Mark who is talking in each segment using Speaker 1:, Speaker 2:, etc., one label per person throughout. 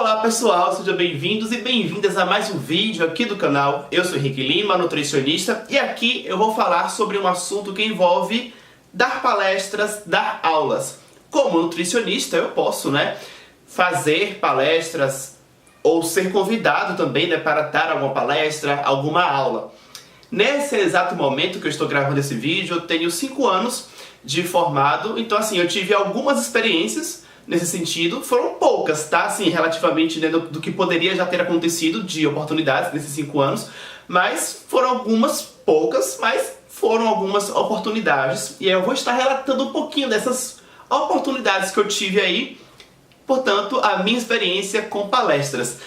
Speaker 1: Olá pessoal, sejam bem-vindos e bem-vindas a mais um vídeo aqui do canal. Eu sou Henrique Lima, nutricionista, e aqui eu vou falar sobre um assunto que envolve dar palestras, dar aulas. Como nutricionista eu posso, fazer palestras ou ser convidado também, para dar alguma palestra, alguma aula. Nesse exato momento que eu estou gravando esse vídeo, eu tenho 5 anos de formado, então assim, eu tive algumas experiências nesse sentido, foram poucas, tá? Assim, relativamente do que poderia já ter acontecido de oportunidades nesses 5 anos, mas foram algumas poucas, mas foram algumas oportunidades, e aí eu vou estar relatando um pouquinho dessas oportunidades que eu tive aí, portanto, a minha experiência com palestras.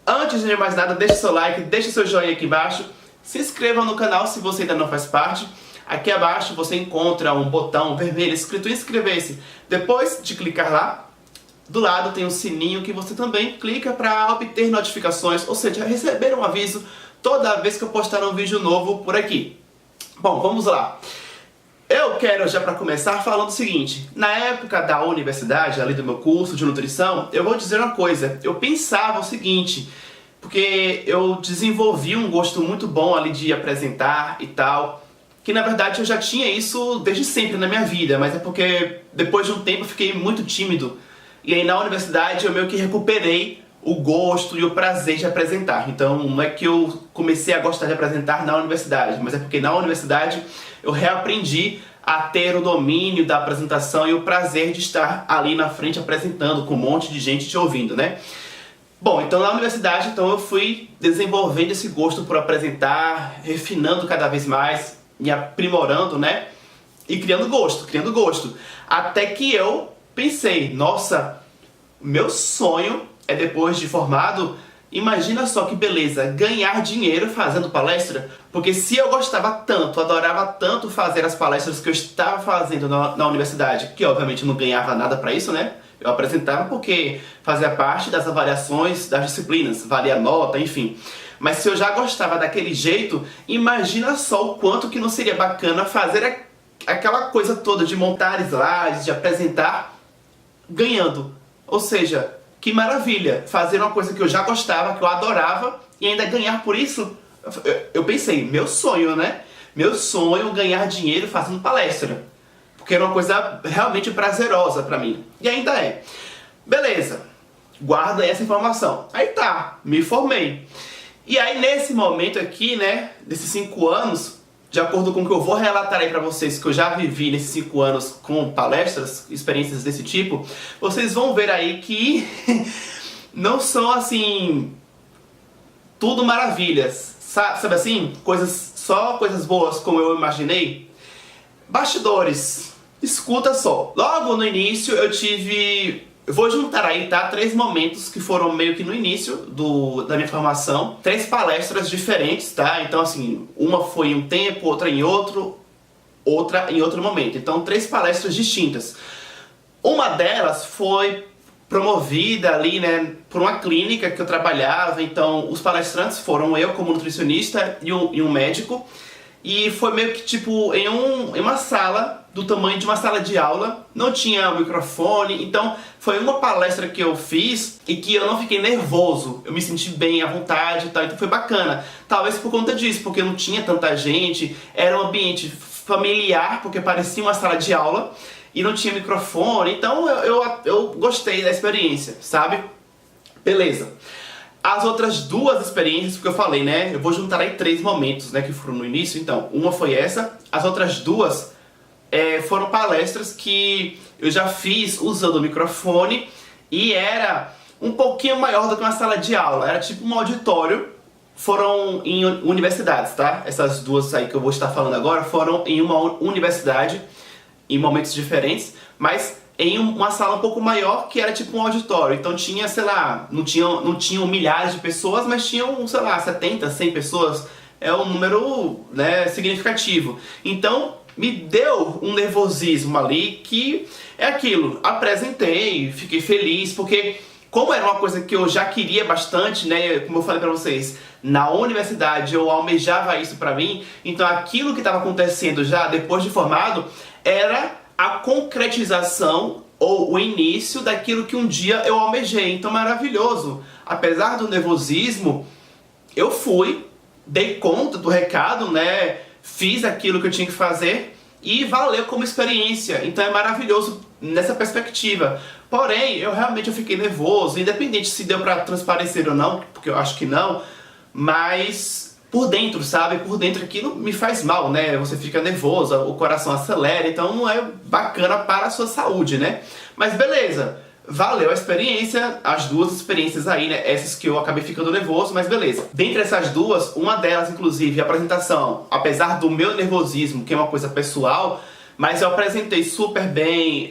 Speaker 1: Antes de mais nada, deixe seu like, deixe seu joinha aqui embaixo, se inscreva no canal se você ainda não faz parte. Aqui abaixo você encontra um botão vermelho escrito inscrever-se. Depois de clicar lá, do lado tem um sininho que você também clica para obter notificações, ou seja, receber um aviso toda vez que eu postar um vídeo novo por aqui. Bom, vamos lá. Eu quero já para começar falando o seguinte, na época da universidade, ali do meu curso de nutrição, eu vou dizer uma coisa, eu pensava o seguinte, porque eu desenvolvi um gosto muito bom ali de apresentar e tal, que na verdade eu já tinha isso desde sempre na minha vida, mas é porque depois de um tempo eu fiquei muito tímido. E aí na universidade eu meio que recuperei o gosto e o prazer de apresentar. Então não é que eu comecei a gostar de apresentar na universidade, mas é porque na universidade eu reaprendi a ter o domínio da apresentação e o prazer de estar ali na frente apresentando com um monte de gente te ouvindo, Bom, então na universidade eu fui desenvolvendo esse gosto por apresentar, refinando cada vez mais, me aprimorando, e criando gosto. Até que eu pensei, nossa, meu sonho é depois de formado, imagina só que beleza, ganhar dinheiro fazendo palestra, porque se eu gostava tanto, adorava tanto fazer as palestras que eu estava fazendo na universidade, que obviamente eu não ganhava nada pra isso, eu apresentava porque fazia parte das avaliações das disciplinas, valia nota, enfim. Mas se eu já gostava daquele jeito, imagina só o quanto que não seria bacana fazer aquela coisa toda de montar slides, de apresentar, ganhando. Ou seja, que maravilha, fazer uma coisa que eu já gostava, que eu adorava, e ainda ganhar por isso. Eu pensei, meu sonho, Meu sonho ganhar dinheiro fazendo palestra. Porque era uma coisa realmente prazerosa pra mim. E ainda é. Beleza, guarda essa informação. Aí tá, me formei. E aí nesse momento aqui, desses 5 anos, de acordo com o que eu vou relatar aí pra vocês, que eu já vivi nesses 5 anos com palestras, experiências desse tipo, vocês vão ver aí que não são assim, tudo maravilhas, sabe assim? Só coisas boas como eu imaginei. Bastidores, escuta só. Logo no início eu vou juntar aí, 3 momentos que foram meio que no início da minha formação. 3 palestras diferentes, Então assim, uma foi em um tempo, outra em outro momento. Então 3 palestras distintas. Uma delas foi promovida ali, por uma clínica que eu trabalhava. Então os palestrantes foram eu como nutricionista e um médico. E foi meio que tipo em uma sala do tamanho de uma sala de aula, não tinha microfone, então foi uma palestra que eu fiz e que eu não fiquei nervoso, eu me senti bem à vontade e tal, então foi bacana. Talvez por conta disso, porque não tinha tanta gente, era um ambiente familiar, porque parecia uma sala de aula e não tinha microfone, então eu gostei da experiência, sabe? Beleza. As outras 2 experiências, porque eu falei, eu vou juntar aí 3 momentos, que foram no início, então, uma foi essa, as outras 2 foram palestras que eu já fiz usando o microfone e era um pouquinho maior do que uma sala de aula, era tipo um auditório, foram em universidades, Essas 2 aí que eu vou estar falando agora foram em uma universidade, em momentos diferentes, mas em uma sala um pouco maior, que era tipo um auditório. Então tinha, sei lá, não tinham milhares de pessoas, mas tinham, sei lá, 70, 100 pessoas. É um número, significativo. Então me deu um nervosismo ali, que é aquilo. Apresentei, fiquei feliz, porque como era uma coisa que eu já queria bastante, como eu falei pra vocês, na universidade eu almejava isso pra mim, então aquilo que estava acontecendo já depois de formado era a concretização ou o início daquilo que um dia eu almejei. Então, maravilhoso. Apesar do nervosismo, eu fui, dei conta do recado, né? Fiz aquilo que eu tinha que fazer e valeu como experiência. Então é maravilhoso nessa perspectiva. Porém, eu fiquei nervoso, independente se deu pra transparecer ou não, porque eu acho que não, mas por dentro, sabe? Por dentro aquilo me faz mal, né? Você fica nervoso, o coração acelera, então não é bacana para a sua saúde, né? Mas beleza, valeu a experiência, as duas experiências aí, né? Essas que eu acabei ficando nervoso, mas beleza. Dentre essas duas, uma delas, inclusive, a apresentação, apesar do meu nervosismo, que é uma coisa pessoal, mas eu apresentei super bem,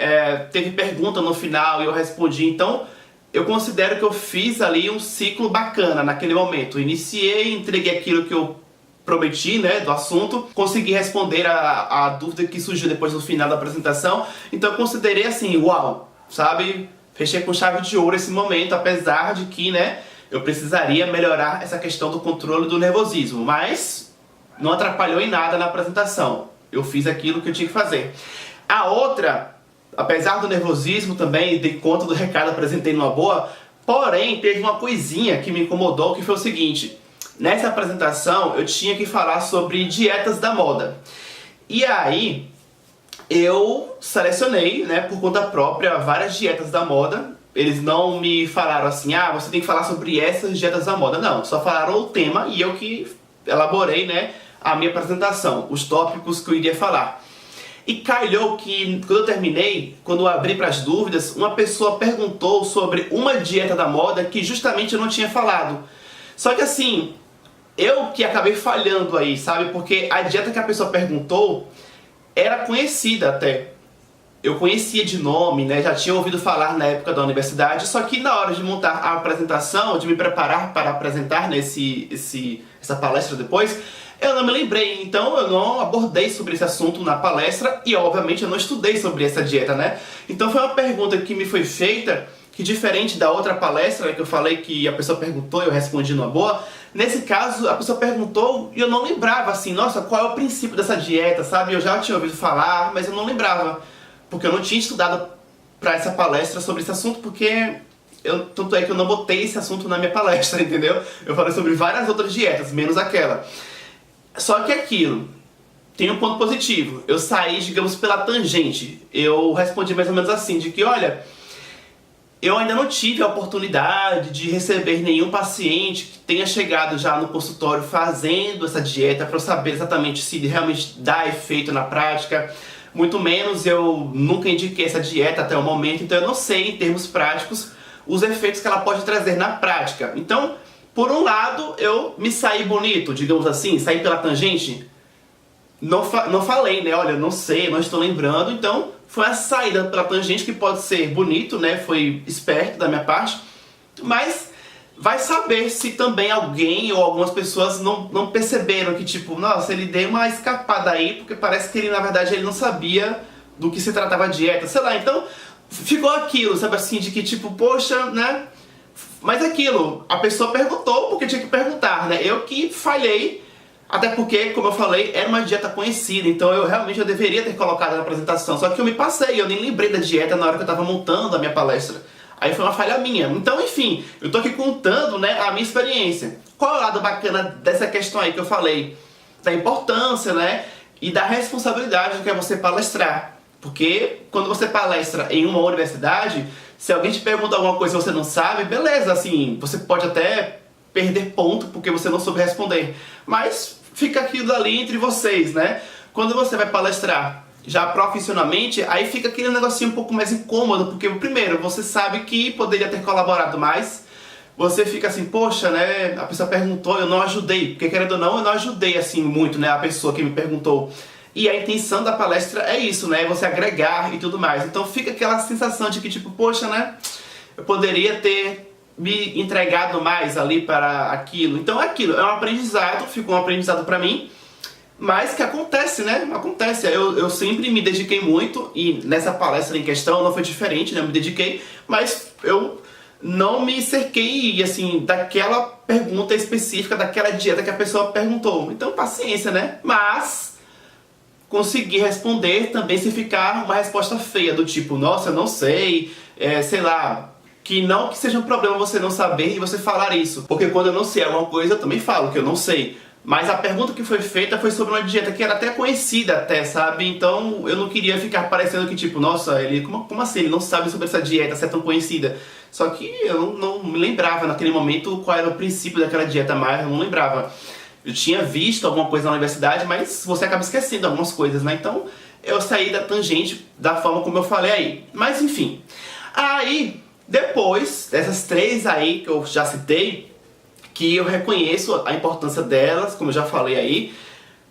Speaker 1: teve pergunta no final e eu respondi, então eu considero que eu fiz ali um ciclo bacana naquele momento. Iniciei, entreguei aquilo que eu prometi, né, do assunto, consegui responder a dúvida que surgiu depois do final da apresentação, então eu considerei assim, uau, sabe? Fechei com chave de ouro esse momento, apesar de que, né, eu precisaria melhorar essa questão do controle do nervosismo, mas não atrapalhou em nada na apresentação. Eu fiz aquilo que eu tinha que fazer. A outra, apesar do nervosismo também, dei conta do recado, apresentei numa boa, porém teve uma coisinha que me incomodou, que foi o seguinte: nessa apresentação eu tinha que falar sobre dietas da moda. E aí eu selecionei, né, por conta própria, várias dietas da moda. Eles não me falaram assim, ah, você tem que falar sobre essas dietas da moda. Não, só falaram o tema e eu que elaborei, né, a minha apresentação, os tópicos que eu iria falar. E calhou que, quando eu terminei, quando eu abri para as dúvidas, uma pessoa perguntou sobre uma dieta da moda que justamente eu não tinha falado. Só que assim, eu que acabei falhando aí, sabe? Porque a dieta que a pessoa perguntou era conhecida até. Eu conhecia de nome, né? Já tinha ouvido falar na época da universidade, só que na hora de montar a apresentação, de me preparar para apresentar essa palestra depois, eu não me lembrei, então eu não abordei sobre esse assunto na palestra e obviamente eu não estudei sobre essa dieta, né? Então foi uma pergunta que me foi feita, que diferente da outra palestra que eu falei que a pessoa perguntou e eu respondi numa boa, nesse caso a pessoa perguntou e eu não lembrava assim, nossa, qual é o princípio dessa dieta, sabe? Eu já tinha ouvido falar, mas eu não lembrava, porque eu não tinha estudado para essa palestra sobre esse assunto, porque tanto é que eu não botei esse assunto na minha palestra, entendeu? Eu falei sobre várias outras dietas, menos aquela. Só que aquilo tem um ponto positivo. Eu saí, digamos, pela tangente. Eu respondi mais ou menos assim, de que, olha, eu ainda não tive a oportunidade de receber nenhum paciente que tenha chegado já no consultório fazendo essa dieta para eu saber exatamente se realmente dá efeito na prática. Muito menos eu nunca indiquei essa dieta até o momento, então eu não sei, em termos práticos, os efeitos que ela pode trazer na prática. Então, por um lado, eu me saí bonito, digamos assim, saí pela tangente. Não falei, né? Olha, não sei, não estou lembrando. Então, foi a saída pela tangente, que pode ser bonito, né? Foi esperto da minha parte. Mas vai saber se também alguém ou algumas pessoas não perceberam que, tipo, nossa, ele deu uma escapada aí, porque parece que ele, na verdade, ele não sabia do que se tratava a dieta. Sei lá, então, ficou aquilo, sabe assim, de que, tipo, poxa, né? Mas aquilo, a pessoa perguntou porque tinha que perguntar, né? Eu que falhei, até porque, como eu falei, era uma dieta conhecida, então eu realmente deveria ter colocado na apresentação, só que eu me passei, eu nem lembrei da dieta na hora que eu estava montando a minha palestra. Aí foi uma falha minha. Então, enfim, eu tô aqui contando, né, a minha experiência. Qual é o lado bacana dessa questão aí que eu falei? Da importância, né, e da responsabilidade que é você palestrar. Porque quando você palestra em uma universidade, se alguém te pergunta alguma coisa e você não sabe, beleza, assim, você pode até perder ponto porque você não soube responder. Mas fica aquilo ali entre vocês, né? Quando você vai palestrar já profissionalmente, aí fica aquele negocinho um pouco mais incômodo, porque primeiro, você sabe que poderia ter colaborado mais, você fica assim, poxa, né, a pessoa perguntou, eu não ajudei, porque querendo ou não, eu não ajudei assim muito, né, a pessoa que me perguntou. E a intenção da palestra é isso, né, você agregar e tudo mais. Então fica aquela sensação de que tipo, poxa, né, eu poderia ter me entregado mais ali para aquilo. Então aquilo é um aprendizado, ficou um aprendizado para mim. Mas que acontece, né? Acontece. Eu sempre me dediquei muito e nessa palestra em questão não foi diferente, né? Eu me dediquei, mas eu não me cerquei, assim, daquela pergunta específica, daquela dieta que a pessoa perguntou. Então, paciência, né? Mas conseguir responder também se ficar uma resposta feia, do tipo, nossa, eu não sei, sei lá, que não que seja um problema você não saber e você falar isso. Porque quando eu não sei alguma coisa, eu também falo que eu não sei. Mas a pergunta que foi feita foi sobre uma dieta que era até conhecida até, sabe? Então eu não queria ficar parecendo que tipo, nossa, ele como assim? Ele não sabe sobre essa dieta, se é tão conhecida. Só que eu não me lembrava naquele momento qual era o princípio daquela dieta mais, eu não lembrava. Eu tinha visto alguma coisa na universidade, mas você acaba esquecendo algumas coisas, né? Então eu saí da tangente da forma como eu falei aí. Mas enfim. Aí, depois dessas 3 aí que eu já citei, que eu reconheço a importância delas, como eu já falei aí,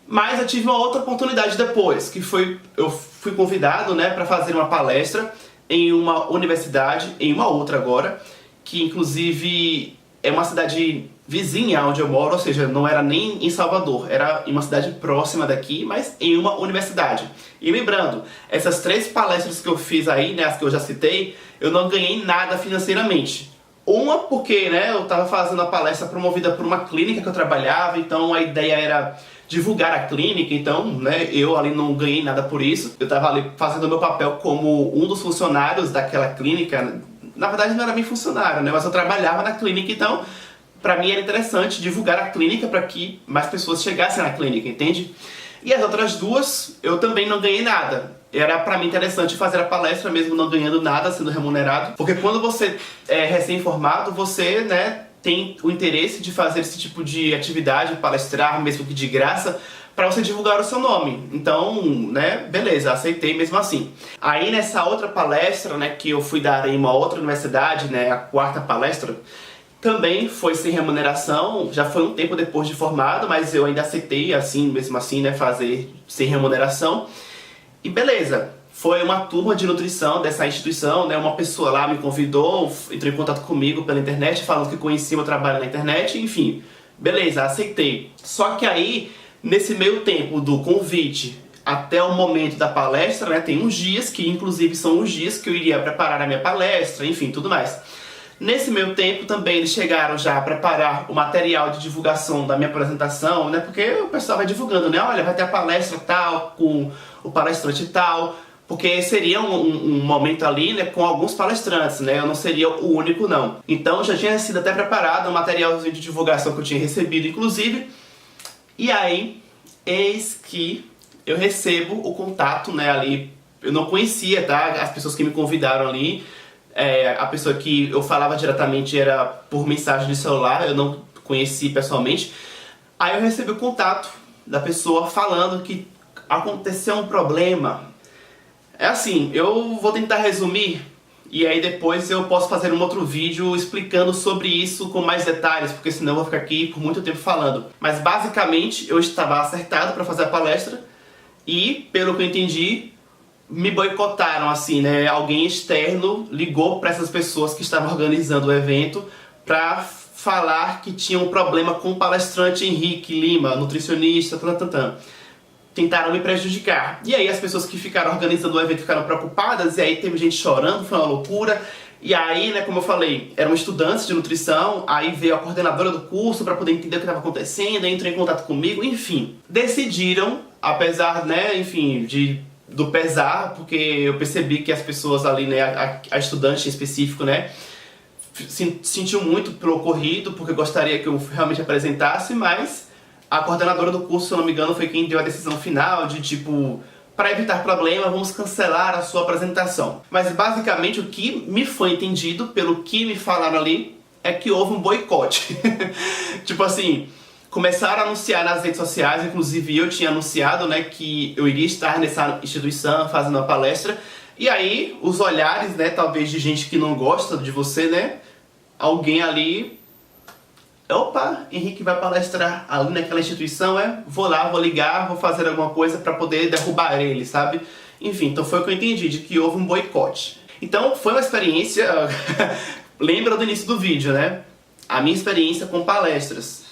Speaker 1: mas eu tive uma outra oportunidade depois, que foi, eu fui convidado, né, para fazer uma palestra em uma universidade, em uma outra agora, que inclusive é uma cidade vizinha onde eu moro, ou seja, não era nem em Salvador, era em uma cidade próxima daqui, mas em uma universidade. E lembrando, essas 3 palestras que eu fiz aí, né, as que eu já citei, eu não ganhei nada financeiramente. Uma porque, né, eu estava fazendo a palestra promovida por uma clínica que eu trabalhava, então a ideia era divulgar a clínica, então, né, eu ali não ganhei nada por isso. Eu estava ali fazendo o meu papel como um dos funcionários daquela clínica. Na verdade não era bem funcionário, né, mas eu trabalhava na clínica, então pra mim era interessante divulgar a clínica para que mais pessoas chegassem na clínica, entende? E as outras 2 eu também não ganhei nada. Era pra mim interessante fazer a palestra mesmo não ganhando nada, sendo remunerado. Porque quando você é recém-formado, você, né, tem o interesse de fazer esse tipo de atividade, palestrar, mesmo que de graça, pra você divulgar o seu nome. Então, né, beleza, aceitei mesmo assim. Aí nessa outra palestra, né, que eu fui dar em uma outra universidade, né, a 4ª palestra, também foi sem remuneração, já foi um tempo depois de formado, mas eu ainda aceitei, assim, mesmo assim, né, fazer sem remuneração. E beleza, foi uma turma de nutrição dessa instituição, né, uma pessoa lá me convidou, entrou em contato comigo pela internet, falando que conhecia meu trabalho na internet, enfim, beleza, aceitei. Só que aí, nesse meio tempo do convite até o momento da palestra, né, tem uns dias, que inclusive são os dias que eu iria preparar a minha palestra, enfim, tudo mais. Nesse meio tempo também eles chegaram já a preparar o material de divulgação da minha apresentação, né? Porque o pessoal vai divulgando, né? Olha, vai ter a palestra tal, com o palestrante tal, porque seria um momento ali, né, com alguns palestrantes, né? Eu não seria o único, não. Então já tinha sido até preparado um materialzinho de divulgação que eu tinha recebido, inclusive. E aí, eis que eu recebo o contato, né, ali. Eu não conhecia, tá? As pessoas que me convidaram ali. A pessoa que eu falava diretamente era por mensagem de celular, eu não conheci pessoalmente. Aí eu recebi o contato da pessoa falando que aconteceu um problema. É assim, eu vou tentar resumir e aí depois eu posso fazer um outro vídeo explicando sobre isso com mais detalhes, porque senão eu vou ficar aqui por muito tempo falando. Mas basicamente eu estava acertado para fazer a palestra e, pelo que eu entendi, me boicotaram, assim, né? Alguém externo ligou para essas pessoas que estavam organizando o evento para falar que tinha um problema com o palestrante Henrique Lima, nutricionista, tentaram me prejudicar. E aí as pessoas que ficaram organizando o evento ficaram preocupadas, e aí teve gente chorando, foi uma loucura. E aí, né, como eu falei, eram estudantes de nutrição, aí veio a coordenadora do curso para poder entender o que estava acontecendo, aí entrou em contato comigo, enfim. Decidiram, apesar, né, enfim, do pesar, porque eu percebi que as pessoas ali, né, a estudante em específico, né, sentiu muito pelo ocorrido, porque gostaria que eu realmente apresentasse, mas a coordenadora do curso, se eu não me engano, foi quem deu a decisão final de tipo, para evitar problema, vamos cancelar a sua apresentação. Mas basicamente o que me foi entendido, pelo que me falaram ali, é que houve um boicote. Tipo assim, começaram a anunciar nas redes sociais, inclusive eu tinha anunciado, né, que eu iria estar nessa instituição fazendo uma palestra, e aí os olhares, né, talvez de gente que não gosta de você, né, alguém ali, opa, Henrique vai palestrar ali naquela instituição, vou lá, vou ligar, vou fazer alguma coisa para poder derrubar ele, sabe? Enfim, então foi o que eu entendi, de que houve um boicote. Então foi uma experiência, lembra do início do vídeo, né? A minha experiência com palestras.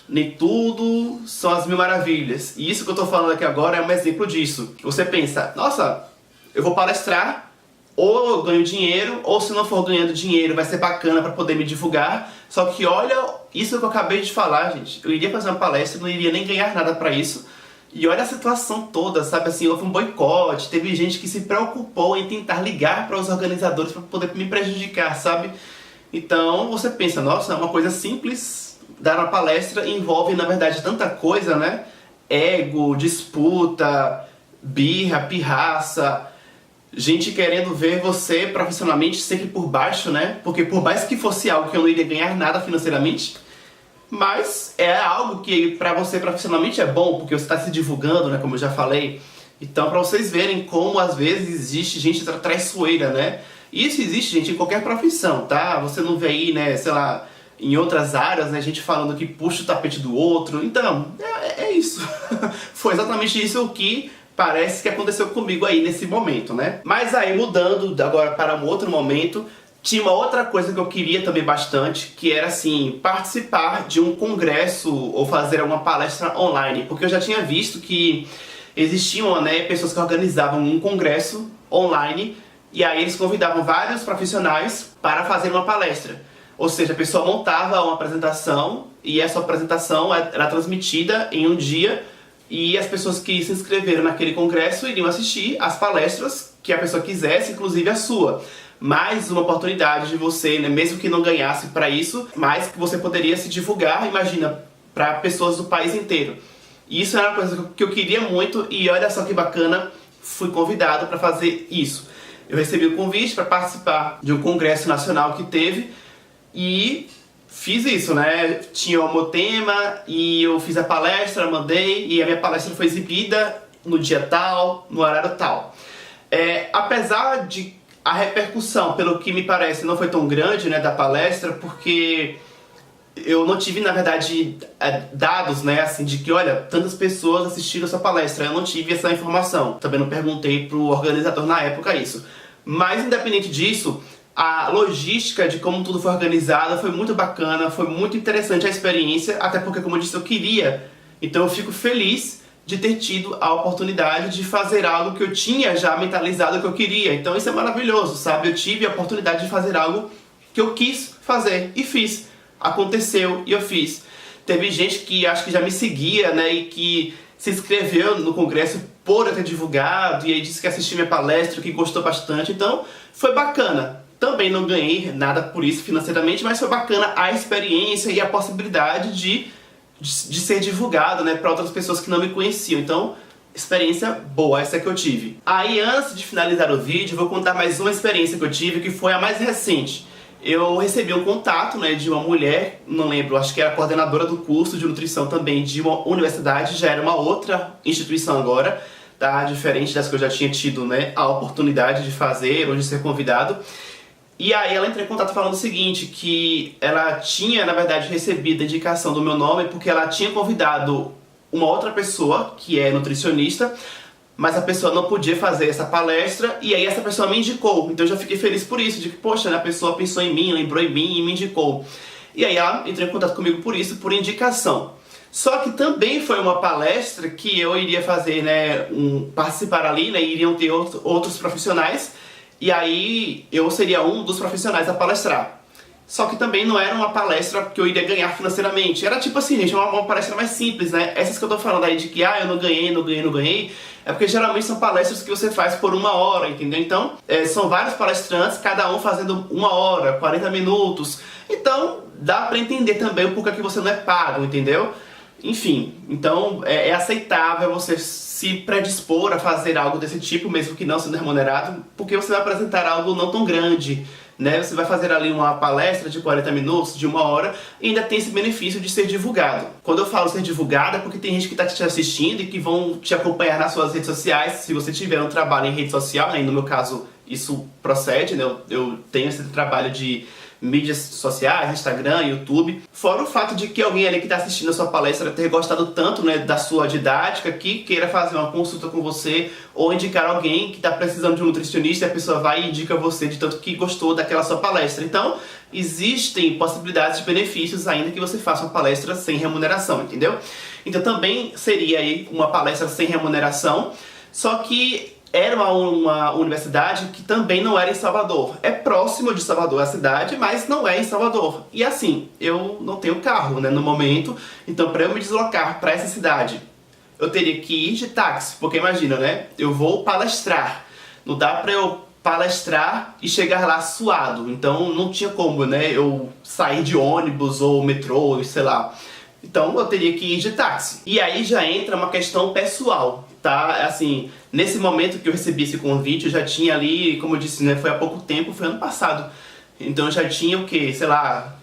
Speaker 1: Nem tudo são as mil maravilhas. E isso que eu tô falando aqui agora é um exemplo disso. Você pensa, nossa, eu vou palestrar, ou eu ganho dinheiro, ou se não for ganhando dinheiro vai ser bacana para poder me divulgar. Só que olha, isso que eu acabei de falar, gente. Eu iria fazer uma palestra, não iria nem ganhar nada para isso. E olha a situação toda, sabe assim, houve um boicote, teve gente que se preocupou em tentar ligar para os organizadores para poder me prejudicar, sabe? Então você pensa, nossa, é uma coisa simples, dar uma palestra envolve na verdade tanta coisa, né? Ego, disputa, birra, pirraça, gente querendo ver você profissionalmente sempre por baixo, né? Porque por mais que fosse algo que eu não iria ganhar nada financeiramente, mas é algo que pra você profissionalmente é bom, porque você está se divulgando, né, como eu já falei. Então, pra vocês verem como às vezes existe gente traiçoeira, né? Isso existe, gente, em qualquer profissão, tá? Você não vê aí, né, sei lá, em outras áreas, né, gente falando que puxa o tapete do outro. Então, é isso. Foi exatamente isso que parece que aconteceu comigo aí nesse momento, né? Mas aí, mudando agora para um outro momento, tinha uma outra coisa que eu queria também bastante, que era assim, participar de um congresso ou fazer alguma palestra online, porque eu já tinha visto que existiam, né, pessoas que organizavam um congresso online e aí eles convidavam vários profissionais para fazer uma palestra. Ou seja, a pessoa montava uma apresentação e essa apresentação era transmitida em um dia e as pessoas que se inscreveram naquele congresso iriam assistir as palestras que a pessoa quisesse, inclusive a sua. Mais uma oportunidade de você, né, mesmo que não ganhasse para isso, mas que você poderia se divulgar, imagina, para pessoas do país inteiro. E isso era uma coisa que eu queria muito e olha só que bacana, fui convidado para fazer isso. Eu recebi o convite para participar de um congresso nacional que teve e fiz isso, né? Tinha o meu tema e eu fiz a palestra, mandei e a minha palestra foi exibida no dia tal, no horário tal. Apesar de a repercussão, pelo que me parece, não foi tão grande, né, da palestra, porque eu não tive, na verdade, dados, né, assim, de que, olha, tantas pessoas assistiram essa palestra. Eu não tive essa informação. Também não perguntei pro organizador na época isso. Mas, independente disso, a logística de como tudo foi organizado foi muito bacana, foi muito interessante a experiência, até porque, como eu disse, eu queria. Então eu fico feliz de ter tido a oportunidade de fazer algo que eu tinha já mentalizado que eu queria. Então isso é maravilhoso, sabe? Eu tive a oportunidade de fazer algo que eu quis fazer e fiz. Aconteceu e eu fiz. Teve gente que acho que já me seguia, né, e que se inscreveu no congresso por eu ter divulgado e aí disse que assistiu minha palestra, que gostou bastante. Então foi bacana. Também não ganhei nada por isso financeiramente, mas foi bacana a experiência e a possibilidade de ser divulgado, né, para outras pessoas que não me conheciam. Então, experiência boa, essa que eu tive. Aí, antes de finalizar o vídeo, eu vou contar mais uma experiência que eu tive, que foi a mais recente. Eu recebi um contato, né, de uma mulher, não lembro, acho que era coordenadora do curso de nutrição também de uma universidade, já era uma outra instituição agora, tá, diferente das que eu já tinha tido, né, a oportunidade de fazer ou de ser convidado. E aí ela entrou em contato falando o seguinte, que ela tinha, na verdade, recebido a indicação do meu nome porque ela tinha convidado uma outra pessoa, que é nutricionista, mas a pessoa não podia fazer essa palestra, e aí essa pessoa me indicou. Então eu já fiquei feliz por isso, de que, poxa, né, a pessoa pensou em mim, lembrou em mim e me indicou. E aí ela entrou em contato comigo por isso, por indicação. Só que também foi uma palestra que eu iria fazer, né, participar ali, né, iriam ter outros profissionais, e aí eu seria um dos profissionais a palestrar. Só que também não era uma palestra que eu iria ganhar financeiramente. Era tipo assim, gente, uma palestra mais simples, né? Essas que eu tô falando aí de que, eu não ganhei, é porque geralmente são palestras que você faz por 1 hora, entendeu? Então, são vários palestrantes, cada um fazendo 1 hora, 40 minutos. Então, dá pra entender também o porquê que você não é pago, entendeu? Enfim, então é aceitável você se predispor a fazer algo desse tipo, mesmo que não sendo remunerado, porque você vai apresentar algo não tão grande, né? Você vai fazer ali uma palestra de 40 minutos, de 1 hora, e ainda tem esse benefício de ser divulgado. Quando eu falo ser divulgado é porque tem gente que está te assistindo e que vão te acompanhar nas suas redes sociais, se você tiver um trabalho em rede social, né? E no meu caso isso procede, né? Eu tenho esse trabalho de mídias sociais, Instagram, YouTube. Fora o fato de que alguém ali que está assistindo a sua palestra ter gostado tanto, né, da sua didática, que queira fazer uma consulta com você ou indicar alguém que está precisando de um nutricionista e a pessoa vai e indica você de tanto que gostou daquela sua palestra. Então, existem possibilidades de benefícios ainda que você faça uma palestra sem remuneração, entendeu? Então também seria aí uma palestra sem remuneração, só que era uma universidade que também não era em Salvador. É próximo de Salvador a cidade, mas não é em Salvador. E assim, eu não tenho carro, né, no momento, então para eu me deslocar para essa cidade eu teria que ir de táxi, porque imagina, né? Eu vou palestrar, não dá pra eu palestrar e chegar lá suado, então não tinha como, né? Eu sair de ônibus ou metrô, sei lá. Então eu teria que ir de táxi. E aí já entra uma questão pessoal, tá? Assim, nesse momento que eu recebi esse convite, eu já tinha ali, como eu disse, né? Foi há pouco tempo, foi ano passado. Então eu já tinha o quê? Sei lá,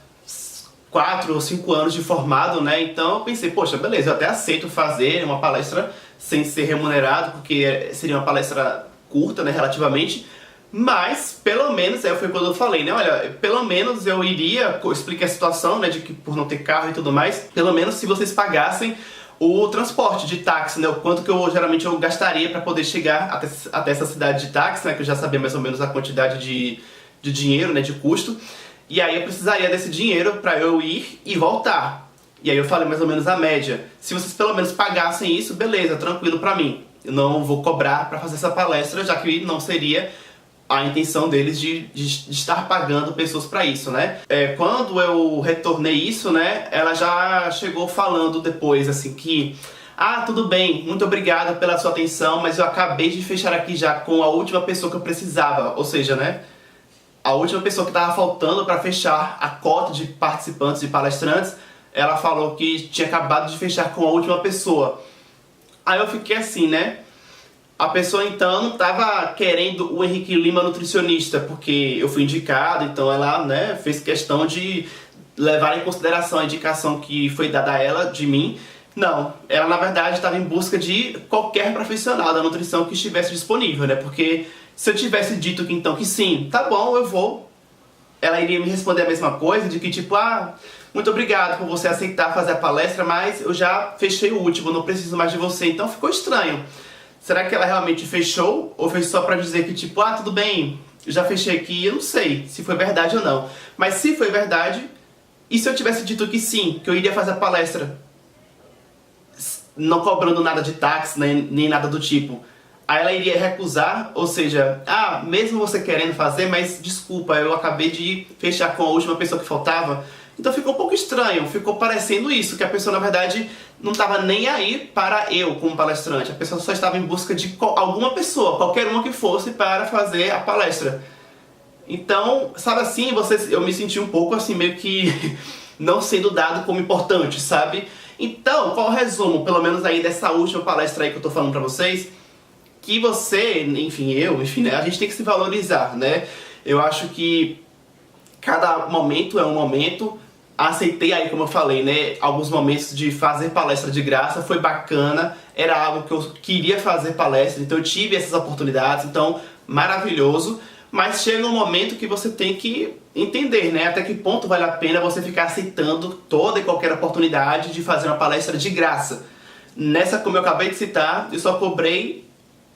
Speaker 1: 4 ou 5 anos de formado, né? Então eu pensei, poxa, beleza, eu até aceito fazer uma palestra sem ser remunerado, porque seria uma palestra curta, né, relativamente. Mas, pelo menos, foi quando eu falei, né, olha, pelo menos eu iria, eu expliquei a situação, né, de que por não ter carro e tudo mais, pelo menos se vocês pagassem o transporte de táxi, né, o quanto que geralmente eu gastaria para poder chegar até essa cidade de táxi, né, que eu já sabia mais ou menos a quantidade de dinheiro, né, de custo. E aí eu precisaria desse dinheiro para eu ir e voltar. E aí eu falei mais ou menos a média. Se vocês pelo menos pagassem isso, beleza, tranquilo pra mim. Eu não vou cobrar para fazer essa palestra, já que não seria a intenção deles de estar pagando pessoas para isso, né? Quando eu retornei isso, né, ela já chegou falando depois, assim, que tudo bem, muito obrigada pela sua atenção, mas eu acabei de fechar aqui já com a última pessoa que eu precisava. Ou seja, né, a última pessoa que estava faltando para fechar a cota de participantes e palestrantes, ela falou que tinha acabado de fechar com a última pessoa. Aí eu fiquei assim, né? A pessoa então não estava querendo o Henrique Lima nutricionista, porque eu fui indicado, então ela, né, fez questão de levar em consideração a indicação que foi dada a ela, de mim. Não, ela na verdade estava em busca de qualquer profissional da nutrição que estivesse disponível, né? Porque se eu tivesse dito que então que sim, tá bom, eu vou, ela iria me responder a mesma coisa, de que tipo, muito obrigado por você aceitar fazer a palestra, mas eu já fechei o último, não preciso mais de você. Então ficou estranho. Será que ela realmente fechou? Ou fez só pra dizer que tipo, tudo bem, eu já fechei aqui, eu não sei se foi verdade ou não. Mas se foi verdade, e se eu tivesse dito que sim, que eu iria fazer a palestra, não cobrando nada de táxi, nem nada do tipo, aí ela iria recusar, ou seja, mesmo você querendo fazer, mas desculpa, eu acabei de fechar com a última pessoa que faltava. Então ficou um pouco estranho, ficou parecendo isso, que a pessoa na verdade não estava nem aí para eu como palestrante, a pessoa só estava em busca de alguma pessoa, qualquer uma que fosse, para fazer a palestra. Então, sabe assim, eu me senti um pouco assim, meio que não sendo dado como importante, sabe? Então, qual o resumo, pelo menos aí dessa última palestra aí que eu tô falando pra vocês? Que você, enfim, né, a gente tem que se valorizar, né? Eu acho que cada momento é um momento. Aceitei aí, como eu falei, né, alguns momentos de fazer palestra de graça, foi bacana, era algo que eu queria fazer palestra, então eu tive essas oportunidades, então maravilhoso. Mas chega um momento que você tem que entender, né, até que ponto vale a pena você ficar aceitando toda e qualquer oportunidade de fazer uma palestra de graça. Nessa, como eu acabei de citar, eu só cobrei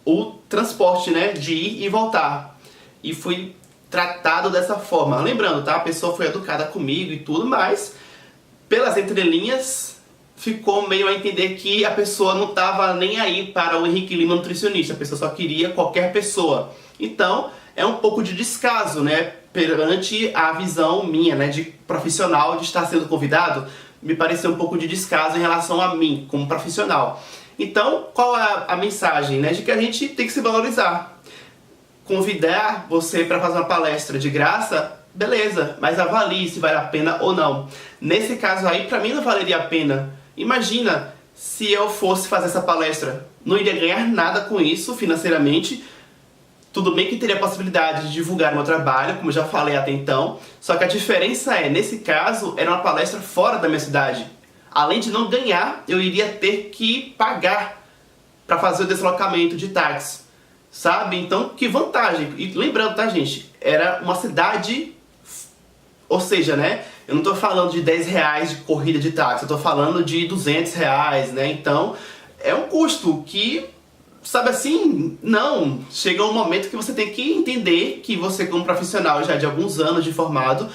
Speaker 1: o transporte, né, de ir e voltar. E fui tratado dessa forma. Lembrando, tá? A pessoa foi educada comigo e tudo, mas pelas entrelinhas ficou meio a entender que a pessoa não estava nem aí para o Henrique Lima nutricionista. A pessoa só queria qualquer pessoa. Então, é um pouco de descaso, né? Perante a visão minha, né, de profissional, de estar sendo convidado, me pareceu um pouco de descaso em relação a mim, como profissional. Então, qual é a mensagem, né? De que a gente tem que se valorizar. Convidar você para fazer uma palestra de graça, beleza, mas avalie se vale a pena ou não. Nesse caso aí, para mim não valeria a pena. Imagina se eu fosse fazer essa palestra, não iria ganhar nada com isso financeiramente. Tudo bem que teria a possibilidade de divulgar meu trabalho, como eu já falei até então, só que a diferença nesse caso, era uma palestra fora da minha cidade. Além de não ganhar, eu iria ter que pagar para fazer o deslocamento de táxi. Sabe? Então, que vantagem. E lembrando, tá, gente? Era uma cidade... Ou seja, né? Eu não tô falando de 10 reais de corrida de táxi. Eu tô falando de 200 reais, né? Então, é um custo que... Sabe assim? Não. Chega um momento que você tem que entender que você, como profissional já de alguns anos de formado,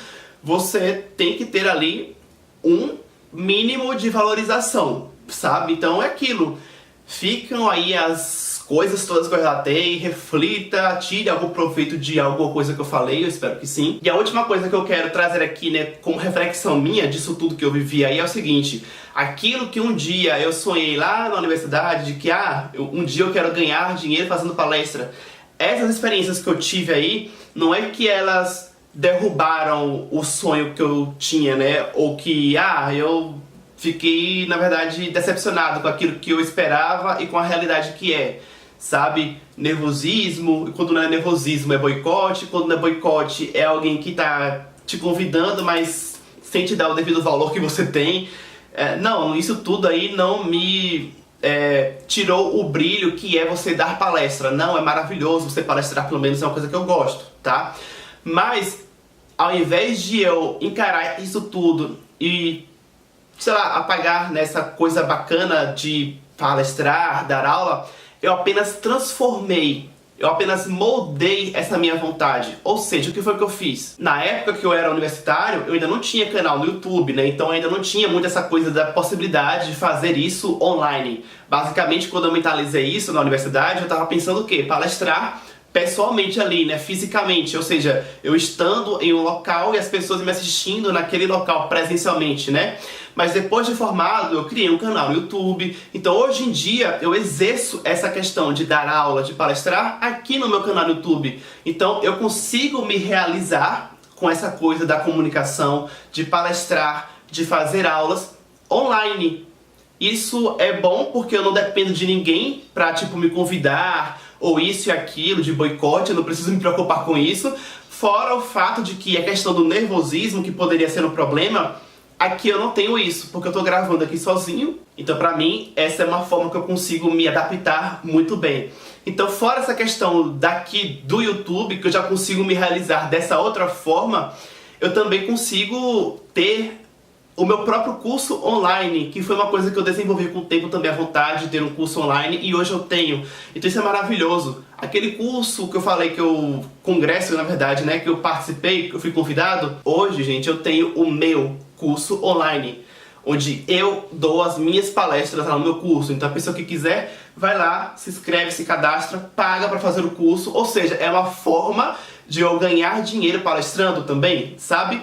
Speaker 1: você tem que ter ali um mínimo de valorização, sabe? Então, é aquilo. Ficam aí as coisas todas que eu relatei, reflita, tire algum proveito de alguma coisa que eu falei, eu espero que sim. E a última coisa que eu quero trazer aqui, né, como reflexão minha disso tudo que eu vivi aí é o seguinte: aquilo que um dia eu sonhei lá na universidade, de que um dia eu quero ganhar dinheiro fazendo palestra, essas experiências que eu tive aí, não é que elas derrubaram o sonho que eu tinha, né, ou que, eu fiquei, na verdade, decepcionado com aquilo que eu esperava e com a realidade que é, sabe? Nervosismo, e quando não é nervosismo é boicote, quando não é boicote é alguém que tá te convidando, mas sem te dar o devido valor que você tem. Não, isso tudo aí não me tirou o brilho que é você dar palestra. Não, é maravilhoso você palestrar, pelo menos é uma coisa que eu gosto, tá? Mas, ao invés de eu encarar isso tudo e, sei lá, apagar nessa coisa bacana de palestrar, dar aula, eu apenas transformei, eu apenas moldei essa minha vontade. Ou seja, o que foi que eu fiz? Na época que eu era universitário, eu ainda não tinha canal no YouTube, né? Então ainda não tinha muito essa coisa da possibilidade de fazer isso online. Basicamente, quando eu mentalizei isso na universidade, eu tava pensando o quê? Palestrar pessoalmente ali, né, fisicamente, ou seja, eu estando em um local e as pessoas me assistindo naquele local presencialmente, né? Mas depois de formado, eu criei um canal no YouTube. Então hoje em dia eu exerço essa questão de dar aula, de palestrar aqui no meu canal no YouTube. Então eu consigo me realizar com essa coisa da comunicação, de palestrar, de fazer aulas online. Isso é bom porque eu não dependo de ninguém pra, tipo, me convidar ou isso e aquilo, de boicote, eu não preciso me preocupar com isso. Fora o fato de que a questão do nervosismo, que poderia ser um problema, aqui eu não tenho isso, porque eu tô gravando aqui sozinho. Então pra mim, essa é uma forma que eu consigo me adaptar muito bem. Então fora essa questão daqui do YouTube, que eu já consigo me realizar dessa outra forma, eu também consigo ter o meu próprio curso online, que foi uma coisa que eu desenvolvi com o tempo também, a vontade de ter um curso online, e hoje eu tenho. Então isso é maravilhoso. Aquele curso que eu falei que eu... congresso, na verdade, né, que eu participei, que eu fui convidado, hoje, gente, eu tenho o meu curso online, onde eu dou as minhas palestras lá no meu curso. Então a pessoa que quiser, vai lá, se inscreve, se cadastra, paga para fazer o curso. Ou seja, é uma forma de eu ganhar dinheiro palestrando também, sabe?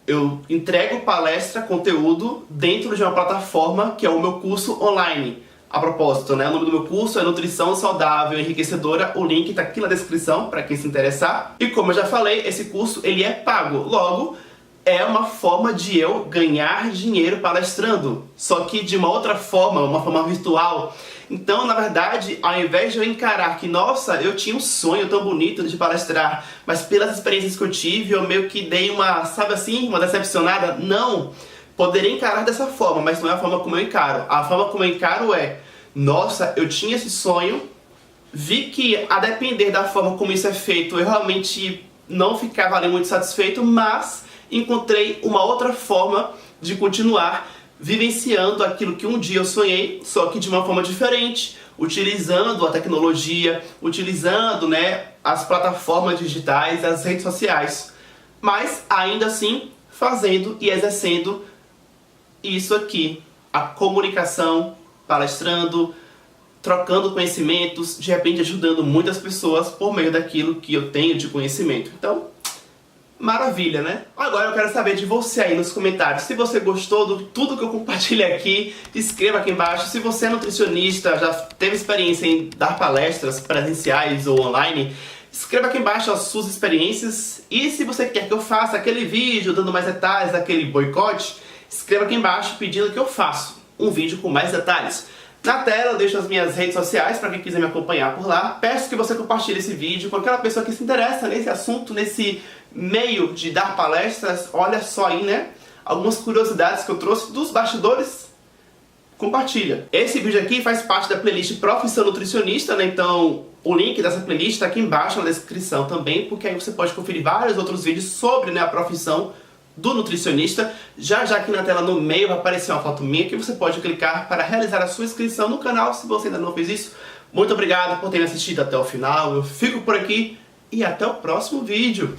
Speaker 1: Eu entrego palestra, conteúdo dentro de uma plataforma que é o meu curso online. A propósito, né? O nome do meu curso é Nutrição Saudável Enriquecedora. O link tá aqui na descrição para quem se interessar. E como eu já falei, esse curso ele é pago. Logo, é uma forma de eu ganhar dinheiro palestrando. Só que de uma outra forma, uma forma virtual. Então, na verdade, ao invés de eu encarar que, nossa, eu tinha um sonho tão bonito de palestrar, mas pelas experiências que eu tive, eu meio que dei uma, sabe assim, uma decepcionada. Não, poderia encarar dessa forma, mas não é a forma como eu encaro. A forma como eu encaro é, nossa, eu tinha esse sonho, vi que a depender da forma como isso é feito, eu realmente não ficava ali muito satisfeito, mas encontrei uma outra forma de continuar vivenciando aquilo que um dia eu sonhei, só que de uma forma diferente, utilizando a tecnologia, utilizando, né, as plataformas digitais, as redes sociais, mas ainda assim fazendo e exercendo isso aqui, a comunicação, palestrando, trocando conhecimentos, de repente ajudando muitas pessoas por meio daquilo que eu tenho de conhecimento. Então, maravilha, né? Agora eu quero saber de você aí nos comentários. Se você gostou de tudo que eu compartilhei aqui, escreva aqui embaixo. Se você é nutricionista, já teve experiência em dar palestras presenciais ou online, escreva aqui embaixo as suas experiências. E se você quer que eu faça aquele vídeo dando mais detalhes daquele boicote, escreva aqui embaixo pedindo que eu faça um vídeo com mais detalhes. Na tela eu deixo as minhas redes sociais para quem quiser me acompanhar por lá. Peço que você compartilhe esse vídeo com aquela pessoa que se interessa nesse assunto, nesse meio de dar palestras. Olha só aí, né? Algumas curiosidades que eu trouxe dos bastidores. Compartilha. Esse vídeo aqui faz parte da playlist Profissão Nutricionista, né? Então o link dessa playlist está aqui embaixo na descrição também, porque aí você pode conferir vários outros vídeos sobre, né, a profissão do nutricionista. Já aqui na tela no meio vai aparecer uma foto minha que você pode clicar para realizar a sua inscrição no canal, se você ainda não fez isso. Muito obrigado por ter assistido até o final, eu fico por aqui e até o próximo vídeo.